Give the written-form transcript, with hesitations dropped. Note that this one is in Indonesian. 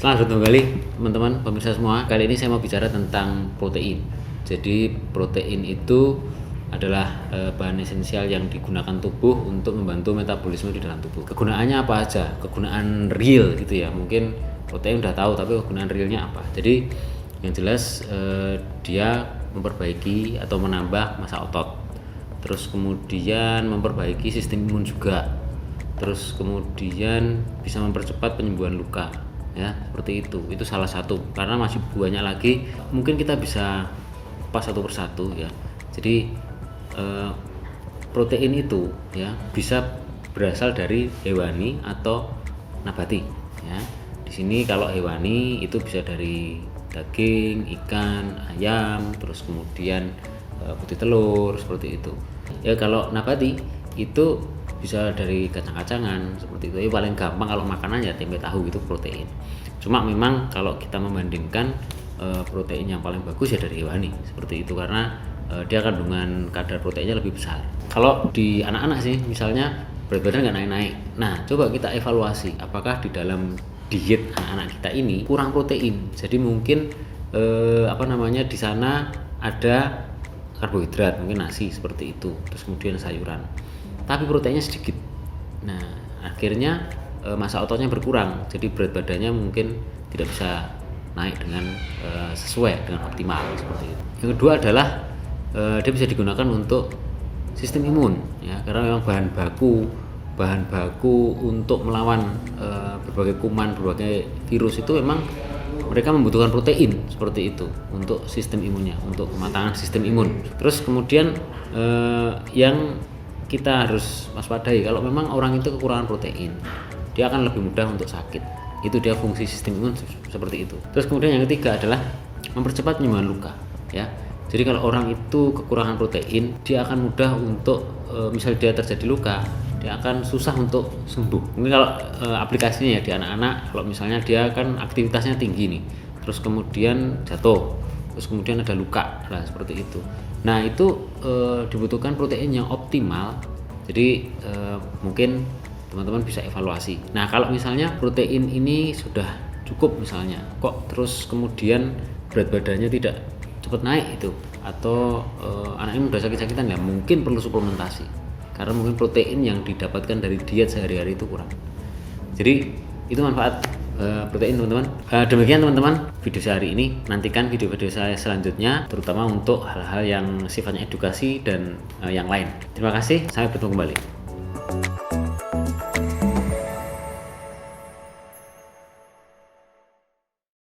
Selamat bertemu kembali teman-teman pemirsa semua. Kali ini saya mau bicara tentang protein. Jadi protein itu adalah bahan esensial yang digunakan tubuh untuk membantu metabolisme di dalam tubuh. Kegunaannya apa aja? Kegunaan real gitu ya. Mungkin protein udah tahu, tapi kegunaan realnya apa? Jadi yang jelas dia memperbaiki atau menambah massa otot. Terus kemudian memperbaiki sistem imun juga. Terus kemudian bisa mempercepat penyembuhan luka. Ya, seperti itu salah satu, karena masih banyak lagi, mungkin kita bisa pas satu persatu ya. Jadi protein itu ya bisa berasal dari hewani atau nabati ya. Di sini kalau hewani itu bisa dari daging, ikan, ayam, terus kemudian putih telur seperti itu ya. Kalau nabati itu bisa dari kacang-kacangan seperti itu. Paling gampang kalau makanan ya tempe tahu itu protein. Cuma memang kalau kita membandingkan protein yang paling bagus ya dari hewani seperti itu, karena dia kandungan kadar proteinnya lebih besar. Kalau di anak-anak sih misalnya berat badan nggak naik-naik. Nah, coba kita evaluasi apakah di dalam diet anak-anak kita ini kurang protein. Jadi mungkin di sana ada karbohidrat, mungkin nasi seperti itu, terus kemudian sayuran, tapi proteinnya sedikit. Nah, akhirnya massa ototnya berkurang, jadi berat badannya mungkin tidak bisa naik dengan sesuai dengan optimal seperti itu. Yang kedua adalah dia bisa digunakan untuk sistem imun ya, karena memang bahan baku untuk melawan berbagai kuman, berbagai virus itu memang mereka membutuhkan protein seperti itu untuk sistem imunnya, untuk kematangan sistem imun. Terus kemudian yang kita harus waspadai, kalau memang orang itu kekurangan protein, dia akan lebih mudah untuk sakit. Itu dia fungsi sistem imun seperti itu. Terus kemudian yang ketiga adalah mempercepat penyembuhan luka ya. Jadi kalau orang itu kekurangan protein, dia akan mudah untuk misal dia terjadi luka, dia akan susah untuk sembuh. Mungkin kalau aplikasinya ya di anak-anak, kalau misalnya dia kan aktivitasnya tinggi nih, terus kemudian jatuh, terus kemudian ada luka, lah seperti itu. Nah itu dibutuhkan protein yang optimal. Jadi mungkin teman-teman bisa evaluasi. Nah kalau misalnya protein ini sudah cukup misalnya, kok terus kemudian berat badannya tidak cepat naik itu, atau anak ini udah sakit-sakitan ya, mungkin perlu suplementasi, karena mungkin protein yang didapatkan dari diet sehari-hari itu kurang. Jadi itu manfaat protein teman-teman. Demikian teman-teman video saya hari ini. Nantikan video-video saya selanjutnya, terutama untuk hal-hal yang sifatnya edukasi dan yang lain. Terima kasih, sampai bertemu kembali.